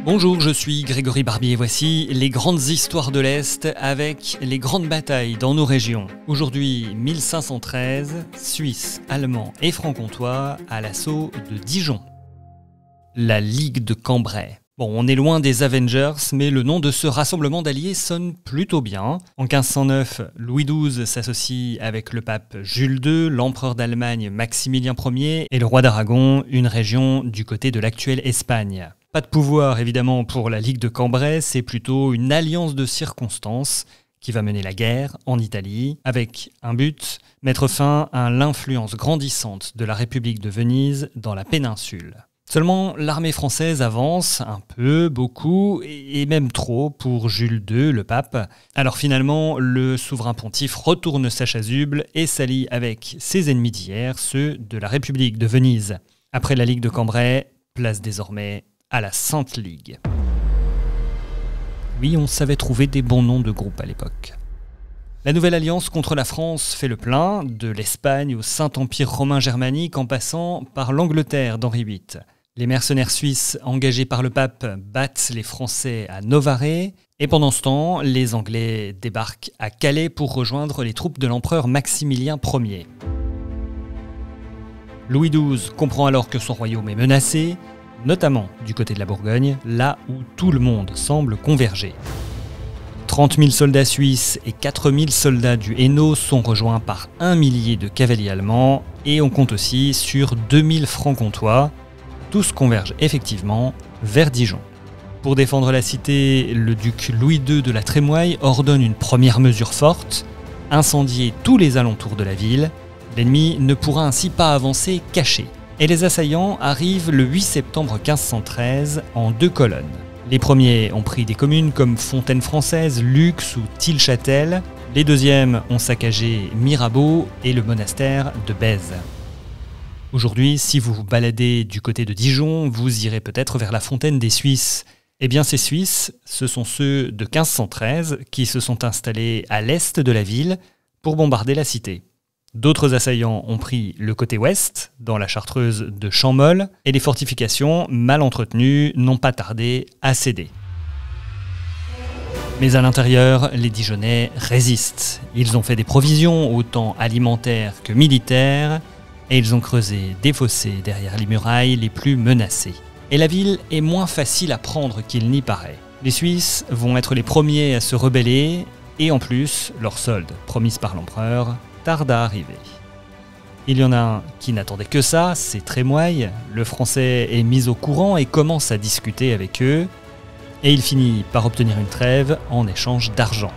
Bonjour, je suis Grégory Barbier et voici les grandes histoires de l'Est avec les grandes batailles dans nos régions. Aujourd'hui, 1513, Suisses, Allemands et Francs-Comtois à l'assaut de Dijon. La Ligue de Cambrai. Bon, on est loin des Avengers, mais le nom de ce rassemblement d'alliés sonne plutôt bien. En 1509, Louis XII s'associe avec le pape Jules II, l'empereur d'Allemagne Maximilien Ier et le roi d'Aragon, une région du côté de l'actuelle Espagne. Pas de pouvoir évidemment pour la Ligue de Cambrai, c'est plutôt une alliance de circonstances qui va mener la guerre en Italie avec un but, mettre fin à l'influence grandissante de la République de Venise dans la péninsule. Seulement, l'armée française avance un peu, beaucoup, et même trop pour Jules II, le pape. Alors finalement, le souverain pontife retourne sa chasuble et s'allie avec ses ennemis d'hier, ceux de la République de Venise. Après la Ligue de Cambrai, place désormais à la Sainte Ligue. Oui, on savait trouver des bons noms de groupes à l'époque. La nouvelle alliance contre la France fait le plein, de l'Espagne au Saint-Empire romain germanique en passant par l'Angleterre d'Henri VIII. Les mercenaires suisses engagés par le pape battent les Français à Novare, et pendant ce temps, les Anglais débarquent à Calais pour rejoindre les troupes de l'empereur Maximilien Ier. Louis XII comprend alors que son royaume est menacé, notamment du côté de la Bourgogne, là où tout le monde semble converger. 30 000 soldats suisses et 4 000 soldats du Hainaut sont rejoints par 1 millier de cavaliers allemands et on compte aussi sur 2000 francs-comtois. Tous convergent effectivement vers Dijon. Pour défendre la cité, le duc Louis II de la Trémoille ordonne une première mesure forte, incendier tous les alentours de la ville. L'ennemi ne pourra ainsi pas avancer caché. Et les assaillants arrivent le 8 septembre 1513 en 2 colonnes. Les premiers ont pris des communes comme Fontaine-Française, Lux ou Tilchâtel. Les deuxièmes ont saccagé Mirabeau et le monastère de Bèze. Aujourd'hui, si vous vous baladez du côté de Dijon, vous irez peut-être vers la fontaine des Suisses. Eh bien, ces Suisses, ce sont ceux de 1513 qui se sont installés à l'est de la ville pour bombarder la cité. D'autres assaillants ont pris le côté ouest, dans la chartreuse de Champmolles, et les fortifications, mal entretenues, n'ont pas tardé à céder. Mais à l'intérieur, les Dijonnais résistent. Ils ont fait des provisions, autant alimentaires que militaires, et ils ont creusé des fossés derrière les murailles les plus menacées. Et la ville est moins facile à prendre qu'il n'y paraît. Les Suisses vont être les premiers à se rebeller, et en plus, leur solde, promise par l'empereur, tarde à arriver. Il y en a un qui n'attendait que ça, c'est Trémoille. Le Français est mis au courant et commence à discuter avec eux, et il finit par obtenir une trêve en échange d'argent.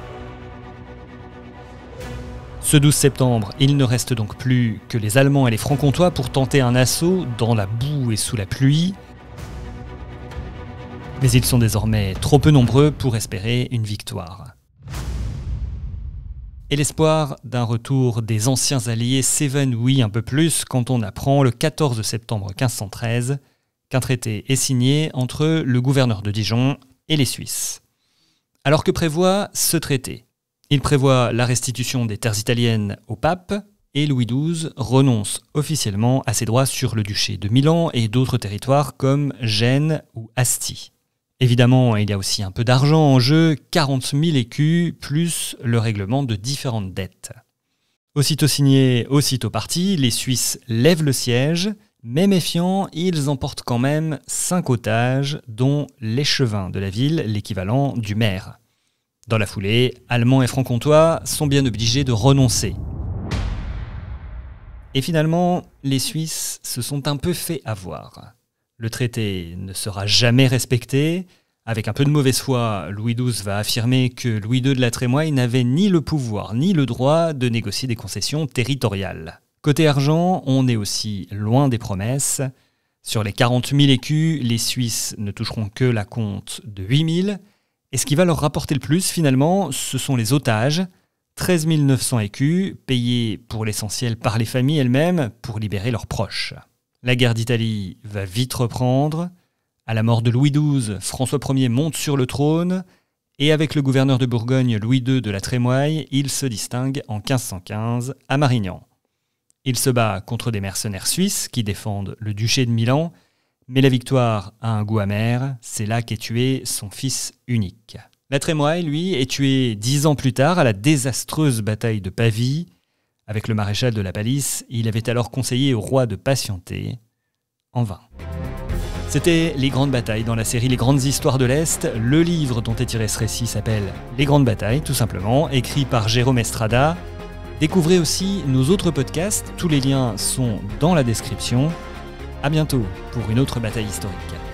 Ce 12 septembre, il ne reste donc plus que les Allemands et les Francs-Comtois pour tenter un assaut dans la boue et sous la pluie. Mais ils sont désormais trop peu nombreux pour espérer une victoire. Et l'espoir d'un retour des anciens alliés s'évanouit un peu plus quand on apprend le 14 septembre 1513 qu'un traité est signé entre le gouverneur de Dijon et les Suisses. Alors que prévoit ce traité ? Il prévoit la restitution des terres italiennes au pape et Louis XII renonce officiellement à ses droits sur le duché de Milan et d'autres territoires comme Gênes ou Asti. Évidemment, il y a aussi un peu d'argent en jeu, 40 000 écus, plus le règlement de différentes dettes. Aussitôt signé, aussitôt parti, les Suisses lèvent le siège, mais méfiants, ils emportent quand même 5 otages, dont l'échevin de la ville, l'équivalent du maire. Dans la foulée, Allemands et Francs-Comtois sont bien obligés de renoncer. Et finalement, les Suisses se sont un peu fait avoir. Le traité ne sera jamais respecté. Avec un peu de mauvaise foi, Louis XII va affirmer que Louis II de la Trémoille n'avait ni le pouvoir ni le droit de négocier des concessions territoriales. Côté argent, on est aussi loin des promesses. Sur les 40 000 écus, les Suisses ne toucheront que la compte de 8 000. Et ce qui va leur rapporter le plus, finalement, ce sont les otages. 13 900 écus, payés pour l'essentiel par les familles elles-mêmes pour libérer leurs proches. La guerre d'Italie va vite reprendre. À la mort de Louis XII, François Ier monte sur le trône et avec le gouverneur de Bourgogne, Louis II de la Trémoille, il se distingue en 1515 à Marignan. Il se bat contre des mercenaires suisses qui défendent le duché de Milan, Mais la victoire a un goût amer, c'est là qu'est tué son fils unique. La Trémoille, lui, est tué 10 ans plus tard à la désastreuse bataille de Pavie. Avec le maréchal de la Palisse, il avait alors conseillé au roi de patienter, en vain. C'était Les Grandes Batailles dans la série Les Grandes Histoires de l'Est. Le livre dont est tiré ce récit s'appelle Les Grandes Batailles, tout simplement, écrit par Jérôme Estrada. Découvrez aussi nos autres podcasts, tous les liens sont dans la description. À bientôt pour une autre bataille historique.